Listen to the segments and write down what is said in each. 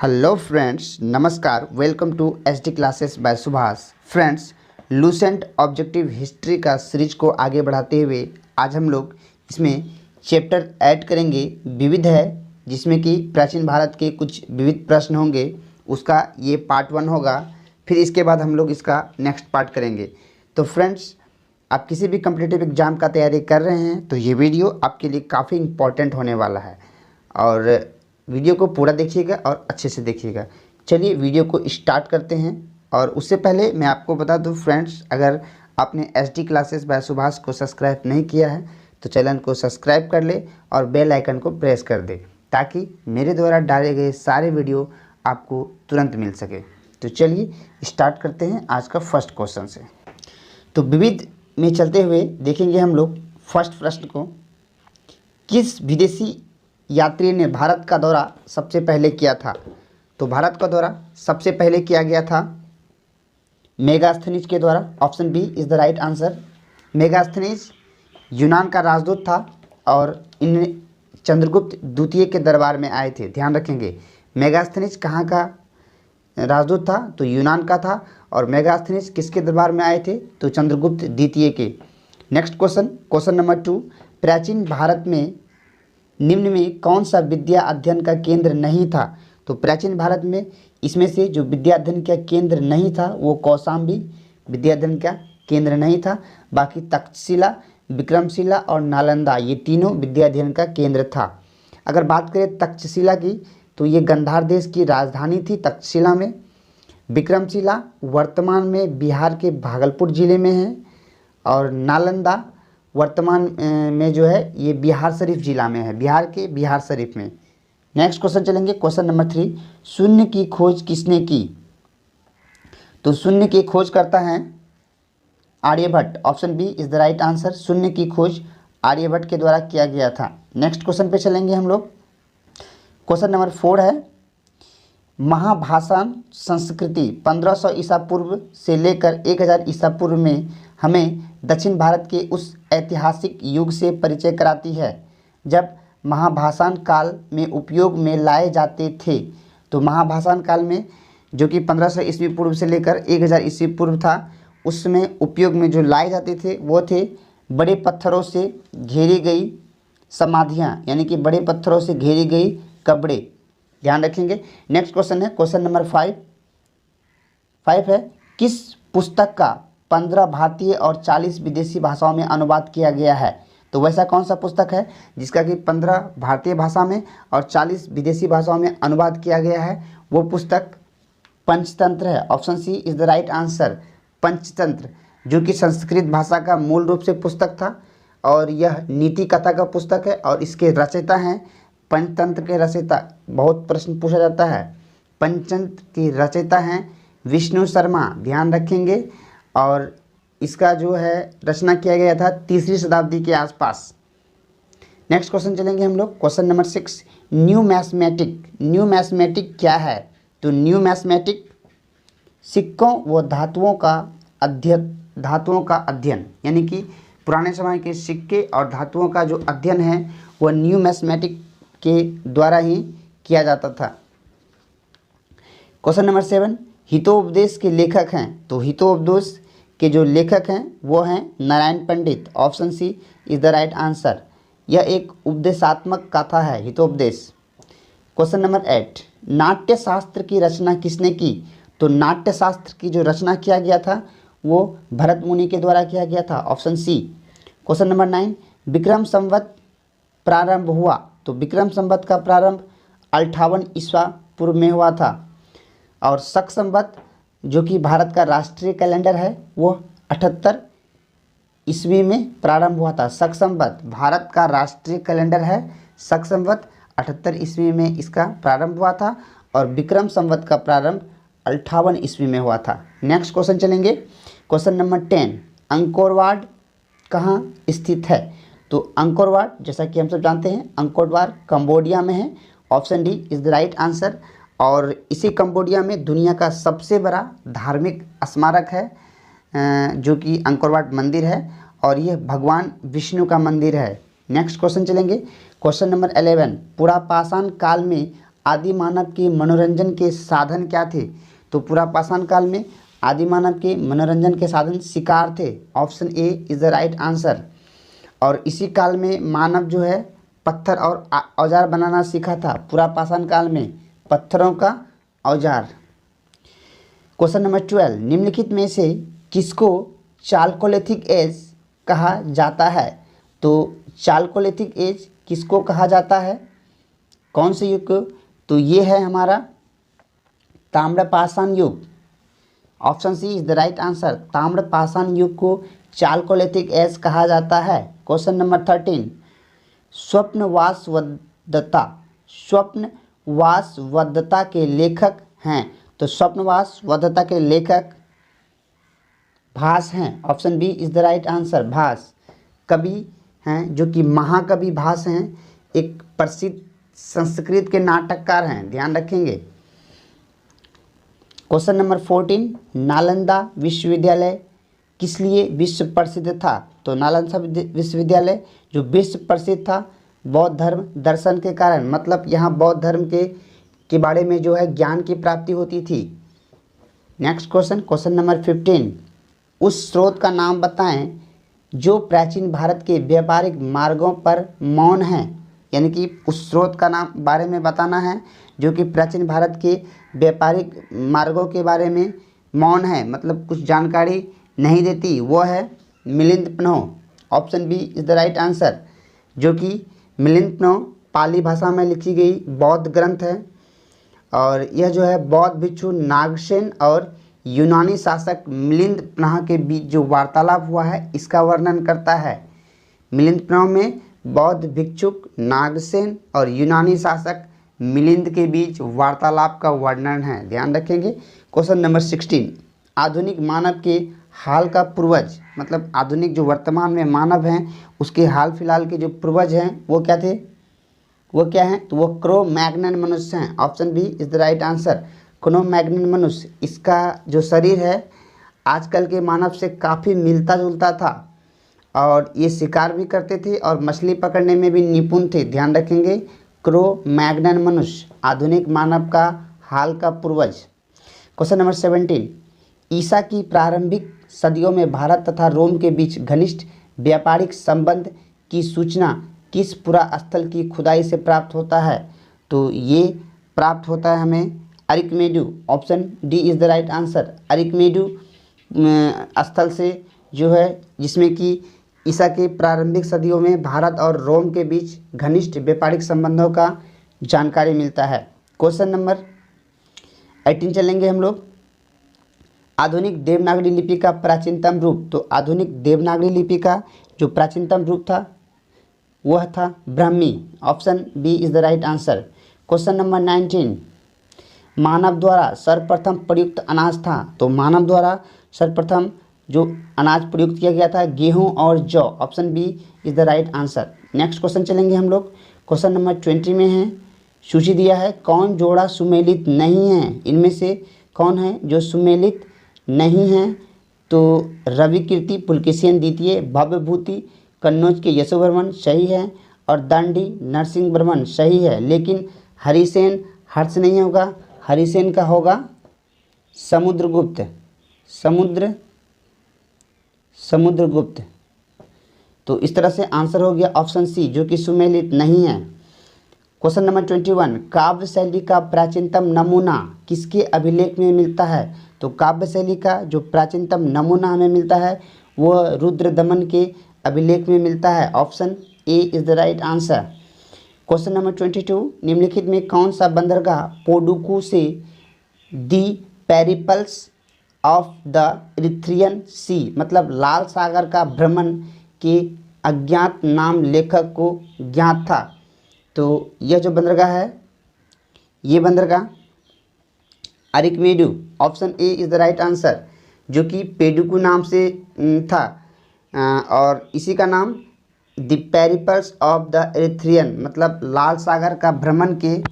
Hello friends, नमस्कार। Welcome to SD classes by Subhash. Friends, Lucent objective history का series को आगे बढ़ाते हुए आज हम लोग इसमें चैप्टर ऐड करेंगे विविध है, जिसमें कि प्राचीन भारत के कुछ विविध प्रश्न होंगे। उसका ये पार्ट 1 होगा। फिर इसके बाद हम लोग इसका नेक्स्ट पार्ट करेंगे। तो फ्रेंड्स, आप किसी भी कॉम्पिटिटिव एग्ज़ाम का तैयारी कर रहे हैं तो ये वीडियो आपके लिए काफ़ी इम्पोर्टेंट होने वाला है और वीडियो को पूरा देखिएगा और अच्छे से देखिएगा। चलिए वीडियो को स्टार्ट करते हैं। और उससे पहले मैं आपको बता दूं फ्रेंड्स, अगर आपने एसडी क्लासेस बाय सुभाष को सब्सक्राइब नहीं किया है तो चैनल को सब्सक्राइब कर ले और बेल आइकन को प्रेस कर दे, ताकि मेरे द्वारा डाले गए सारे वीडियो आपको तुरंत मिल सके। तो चलिए स्टार्ट करते हैं आज का फर्स्ट क्वेश्चन से। तो विविध में चलते हुए देखेंगे हम लोग फर्स्ट प्रश्न को। किस विदेशी यात्री ने भारत का दौरा सबसे पहले किया था? तो भारत का दौरा सबसे पहले किया गया था मेगास्थनीज के द्वारा। Option B is the right answer. Megasthenes यूनान का राजदूत था और इन चंद्रगुप्त द्वितीय के दरबार में आए थे। ध्यान रखेंगे, मेगास्थनीज कहाँ का राजदूत था? तो यूनान का था। और मेगास्थनीज किसके दरबार में आए थे? तो चंद्रगुप्त द्वितीय के। Next question, question number 2। प्राचीन भारत में निम्न में कौन सा विद्या अध्ययन का केंद्र नहीं था? तो प्राचीन भारत में इसमें से जो विद्या अध्ययन का केंद्र नहीं था वो कौशाम्बी विद्या अध्ययन का केंद्र नहीं था। बाकी तक्षशिला, विक्रमशिला और नालंदा, ये तीनों विद्या अध्ययन का केंद्र था। अगर बात करें तक्षशिला की तो ये गांधार देश की राजधानी थी तक्षशिला में। विक्रमशिला वर्तमान में बिहार के भागलपुर ज़िले में है और नालंदा वर्तमान में जो है ये बिहार शरीफ जिला में है, बिहार के बिहार शरीफ में। नेक्स्ट क्वेश्चन चलेंगे, क्वेश्चन नंबर 3। शून्य की खोज किसने की? तो शून्य की खोज करता है Aryabhata. Option B is the right answer. शून्य की खोज आर्यभट्ट के द्वारा किया गया था। नेक्स्ट क्वेश्चन पे चलेंगे हम लोग। क्वेश्चन नंबर 4 है, महाभाषण संस्कृति 1500 ईसा पूर्व से लेकर 1000 ईसा पूर्व में हमें दक्षिण भारत के उस ऐतिहासिक युग से परिचय कराती है जब महाभाषण काल में उपयोग में लाए जाते थे। तो महाभाषण काल में जो कि 1500 ईस्वी पूर्व से लेकर 1000 ईस्वी पूर्व था, उसमें उपयोग में जो लाए जाते थे वो थे बड़े पत्थरों से घेरी गई समाधियाँ, यानी कि बड़े पत्थरों से घेरी गई कब्रें। ध्यान रखेंगे। नेक्स्ट क्वेश्चन है क्वेश्चन नंबर 5 है, किस पुस्तक का 15 भारतीय और 40 विदेशी भाषाओं में अनुवाद किया गया है? तो वैसा कौन सा पुस्तक है जिसका कि 15 भारतीय भाषा में और 40 विदेशी भाषाओं में अनुवाद किया गया है? वो पुस्तक पंचतंत्र है। Option C is the right answer. Panchatantra, जो कि संस्कृत भाषा का मूल रूप से पुस्तक था और यह नीति कथा का पुस्तक है और इसके रचयिता हैं पंचतंत्र के रचयिता। बहुत प्रश्न पूछा जाता है। पंचतंत्र की रचयिता हैं विष्णु शर्मा। ध्यान रखेंगे। और इसका जो है रचना किया गया था 3री शताब्दी के आसपास। नेक्स्ट क्वेश्चन चलेंगे हम लोग, क्वेश्चन नंबर 6। न्यू मैथमेटिक क्या है? तो न्यू मैथमेटिक सिक्कों व धातुओं का अध्ययन, यानी कि पुराने समय के सिक्के और धातुओं का जो अध्ययन है वह न्यू मैथमेटिक के द्वारा ही किया जाता था। Question number 7। हितोपदेश के लेखक हैं? तो हितोपदेश के जो लेखक हैं वो हैं Narayan Pandit. Option C is the right answer. यह एक उपदेशात्मक कथा है हितोपदेश। Question number 8। नाट्य शास्त्र की रचना किसने की? तो नाट्य शास्त्र की जो रचना किया गया था वो भरत मुनि के द्वारा किया गया था। Option C. Question number 9। Vikram Samvat प्रारंभ हुआ? तो विक्रम संवत का प्रारंभ 58 ईसा पूर्व में हुआ था और शक संवत जो कि भारत का राष्ट्रीय कैलेंडर है वो 78 ईस्वी में प्रारंभ हुआ था। शक संवत भारत का राष्ट्रीय कैलेंडर है। शक संवत 78 ईस्वी में इसका प्रारंभ हुआ था और विक्रम संवत का प्रारंभ 58 ईस्वी में हुआ था। नेक्स्ट क्वेश्चन चलेंगे, क्वेश्चन नंबर 10। अंकोर वाट कहाँ स्थित है? तो अंकोर वाट, जैसा कि हम सब जानते हैं, अंकोर वाट कंबोडिया में है। Option D is the right answer. और इसी कंबोडिया में दुनिया का सबसे बड़ा धार्मिक स्मारक है जो कि अंकोर वाट मंदिर है और यह भगवान विष्णु का मंदिर है। नेक्स्ट क्वेश्चन चलेंगे, क्वेश्चन नंबर 11। पुरापाषाण काल में आदि मानव के मनोरंजन के साधन क्या थे? तो पुरापाषाण काल में आदि मानव के मनोरंजन के साधन शिकार थे। Option A is the right answer. और इसी काल में मानव जो है पत्थर और औजार बनाना सीखा था। पुरापाषाण काल में पत्थरों का औजार। क्वेश्चन नंबर 12, निम्नलिखित में से किसको चालकोलिथिक एज कहा जाता है? तो चालकोलिथिक एज किसको कहा जाता है? कौन से युग को? तो ये है हमारा ताम्रपाषाण युग। Option C is the right answer. ताम्रपाषाण युग को चालकोलिथिक एज कहा जाता है। क्वेश्चन नंबर 13, स्वप्नवासवदत्ता के लेखक हैं? तो स्वप्नवासवदत्ता के लेखक भास हैं। Option B is the right answer. Bhasa कवि हैं जो कि महाकवि भास हैं, एक प्रसिद्ध संस्कृत के नाटककार हैं, ध्यान रखेंगे। क्वेश्चन नंबर 14, नालंदा विश्वविद्यालय किस लिए विश्व प्रसिद्ध था? तो नालंदा विश्वविद्यालय जो विश्व प्रसिद्ध था बौद्ध धर्म दर्शन के कारण, मतलब यहाँ बौद्ध धर्म के बारे में जो है ज्ञान की प्राप्ति होती थी। नेक्स्ट क्वेश्चन नंबर 15, उस स्रोत का नाम बताएं जो प्राचीन भारत के व्यापारिक मार्गों पर मौन है। यानी कि उस स्रोत का नाम बारे में बताना है जो कि प्राचीन भारत के व्यापारिक मार्गों के बारे में मौन है, मतलब कुछ जानकारी नहीं देती, वो है Milinda Panha. Option B is the right answer. जो कि मिलिंद-पन्ह पाली भाषा में लिखी गई बौद्ध ग्रंथ है और यह जो है बौद्ध भिक्षु नागसेन और यूनानी शासक मिलिंद-पन्ह के बीच जो वार्तालाप हुआ है इसका वर्णन करता है। मिलिंद-पन्ह में बौद्ध भिक्षुक नागसेन और यूनानी शासक मिलिंद के बीच वार्तालाप का वर्णन है, ध्यान रखेंगे। क्वेश्चन नंबर 16, आधुनिक मानव के हाल का पूर्वज, मतलब आधुनिक जो वर्तमान में मानव हैं उसके हाल फिलहाल के जो पूर्वज हैं वो क्या थे? वो क्या हैं? तो वो क्रो मैग्नन मनुष्य हैं। Option B is the right answer. Cro Magnon मनुष्य, इसका जो शरीर है आजकल के मानव से काफ़ी मिलता जुलता था और ये शिकार भी करते थे और मछली पकड़ने में भी निपुण थे, ध्यान रखेंगे। क्रो मैग्नन मनुष्य आधुनिक मानव का हाल का पूर्वज। क्वेश्चन नंबर 17, ईसा की प्रारंभिक सदियों में भारत तथा रोम के बीच घनिष्ठ व्यापारिक संबंध की सूचना किस पुरास्थल की खुदाई से प्राप्त होता है? तो ये प्राप्त होता है हमें Arikamedu. Option D is the right answer. Arikamedu स्थल से जो है जिसमें कि ईसा के प्रारंभिक सदियों में भारत और रोम के बीच घनिष्ठ व्यापारिक संबंधों का जानकारी मिलता है। क्वेश्चन नंबर 18 चलेंगे हम लोग। आधुनिक देवनागरी लिपि का प्राचीनतम रूप। तो आधुनिक देवनागरी लिपि का जो प्राचीनतम रूप था वह था Brahmi. Option B is the right answer. Question number 19, मानव द्वारा सर्वप्रथम प्रयुक्त अनाज था। तो मानव द्वारा सर्वप्रथम जो अनाज प्रयुक्त किया गया था गेहूं और जौ। Option B is the right answer. Next question चलेंगे हम लोग। क्वेश्चन नंबर 20 में है, सूची दिया है कौन जोड़ा सुमेलित नहीं है? इनमें से कौन है जो सुमेलित नहीं है? तो रवि कीर्ति पुलकेशियन द्वितीय, भव्यभूति कन्नौज के यशोवर्मन सही है और दांडी नरसिंह वर्मन सही है, लेकिन हरिसेन हर्ष नहीं होगा, हरिसेन का होगा समुद्रगुप्त। समुद्रगुप्त। तो इस तरह से आंसर हो गया ऑप्शन सी जो कि सुमेलित नहीं है। क्वेश्चन नंबर 21, काव्य शैली का प्राचीनतम नमूना किसके अभिलेख में मिलता है? तो काव्य शैली का जो प्राचीनतम नमूना हमें मिलता है वह रुद्रदमन के अभिलेख में मिलता है। Option A is the right answer. Question number 22, निम्नलिखित में कौन सा बंदरगाह पोडुकू से दी पेरिपल्स ऑफ द इरिथ्रियन सी, मतलब लाल सागर का भ्रमण के अज्ञात नाम लेखक को ज्ञात था? तो यह जो बंदरगाह है ये बंदरगाह Arikamedu. Option A is the right answer, जो कि पेडुकू नाम से था और इसी का नाम the Periplus of the Erythraean, मतलब लाल सागर का भ्रमण के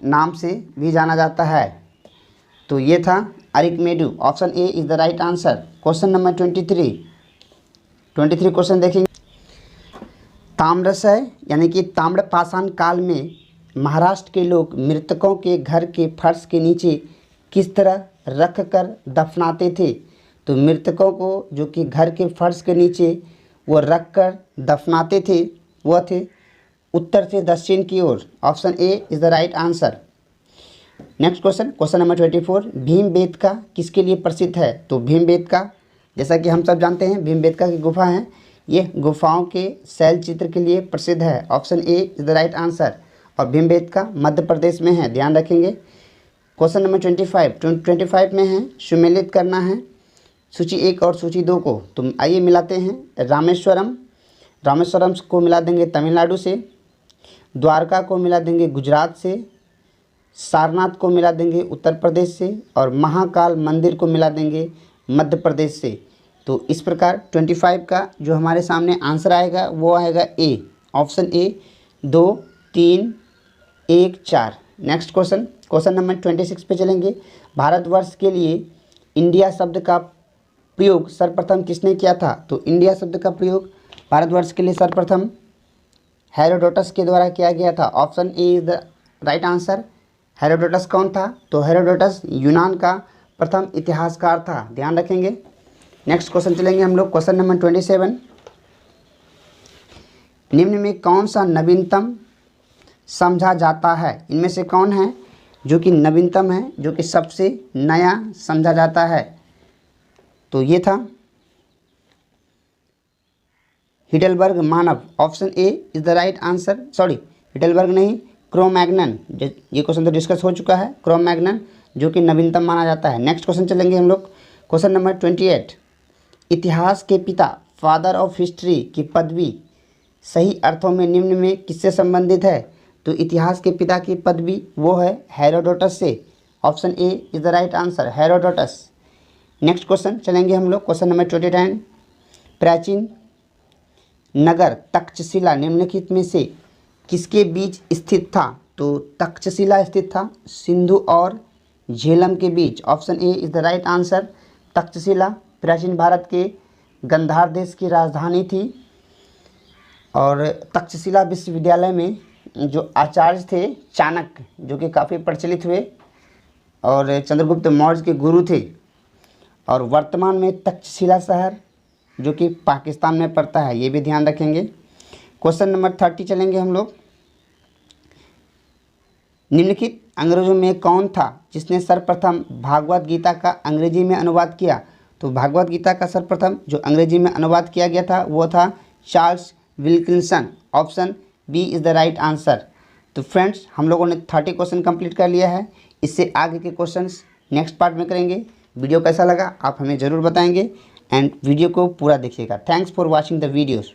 नाम से भी जाना जाता है। तो ये था Arikamedu. Option A is the right answer. Question number 23 question देखेंगे। ताम्रशय यानी कि ताम्रपाषाण काल में महाराष्ट्र के लोग मृतकों के घर के फर्श के नीचे किस तरह रख कर दफनाते थे? तो मृतकों को जो कि घर के फर्श के नीचे वो रख कर दफनाते थे वह थे उत्तर से दक्षिण की ओर। Option A is the right answer. Next question, question number 24, Bhimbetka किसके लिए प्रसिद्ध है? तो भीमबेटका, जैसा कि हम सब जानते हैं, भीमबेटका की गुफा है, ये गुफाओं के शैल चित्र के लिए प्रसिद्ध है। Option A is the right answer. और भीमबेटका मध्य प्रदेश में है, ध्यान रखेंगे। क्वेश्चन नंबर 25 में है सुमेलित करना है सूची 1 और सूची 2 को। तो आइए मिलाते हैं। रामेश्वरम को मिला देंगे तमिलनाडु से, द्वारका को मिला देंगे गुजरात से, सारनाथ को मिला देंगे उत्तर प्रदेश से, और महाकाल मंदिर को मिला देंगे मध्य प्रदेश से। तो इस प्रकार 25 का जो हमारे सामने आंसर आएगा वो आएगा A, option A, 2, 3, 1, 4। Next question, question number 26 पे चलेंगे। भारतवर्ष के लिए इंडिया शब्द का प्रयोग सर्वप्रथम किसने किया था? तो इंडिया शब्द का प्रयोग भारतवर्ष के लिए सर्वप्रथम हेरोडोटस के द्वारा किया गया था। Option A is the right answer. Herodotus कौन था? तो हेरोडोटस यूनान का प्रथम इतिहासकार था, ध्यान रखेंगे। नेक्स्ट क्वेश्चन चलेंगे हम लोग, क्वेश्चन नंबर 27, निम्न में कौन सा नवीनतम समझा जाता है? इनमें से कौन है जो कि नवीनतम है, जो कि सबसे नया समझा जाता है? तो ये था हिडेलबर्ग मानव। Option A is the right answer. Sorry, Heidelberg नहीं, क्रो-मैग्नन। ये क्वेश्चन तो डिस्कस हो चुका है। क्रो-मैग्नन जो कि नवीनतम माना जाता है। नेक्स्ट क्वेश्चन चलेंगे हम लोग, क्वेश्चन नंबर 28, इतिहास के पिता, फादर ऑफ हिस्ट्री की पदवी सही अर्थों में निम्न में किससे संबंधित है? तो इतिहास के पिता की पदवी वो है हेरोडोटस से। Option A is the right answer, Herodotus. Next question चलेंगे हम लोग, क्वेश्चन नंबर 29, प्राचीन नगर तक्षशिला निम्नलिखित में से किसके बीच स्थित था? तो तक्षशिला स्थित था सिंधु और झेलम के बीच। Option A is the right answer. Taxila प्राचीन भारत के गंधार देश की राजधानी थी। और तक्षशिला विश्वविद्यालय में जो आचार्य थे चाणक्य, जो कि काफ़ी प्रचलित हुए और चंद्रगुप्त मौर्य के गुरु थे। और वर्तमान में तक्षशिला शहर जो कि पाकिस्तान में पड़ता है, ये भी ध्यान रखेंगे। क्वेश्चन नंबर 30 चलेंगे हम लोग, निम्नलिखित अंग्रेजों में कौन था जिसने सर्वप्रथम भागवत गीता का अंग्रेजी में अनुवाद किया? तो भागवत गीता का सर्वप्रथम जो अंग्रेजी में अनुवाद किया गया था वो था Charles Wilkinson. Option B is the right answer. तो फ्रेंड्स, हम लोगों ने 30 क्वेश्चन कंप्लीट कर लिया है। इससे आगे के क्वेश्चंस नेक्स्ट पार्ट में करेंगे। वीडियो कैसा लगा आप हमें ज़रूर बताएंगे एंड वीडियो को पूरा देखिएगा। Thanks for watching the videos.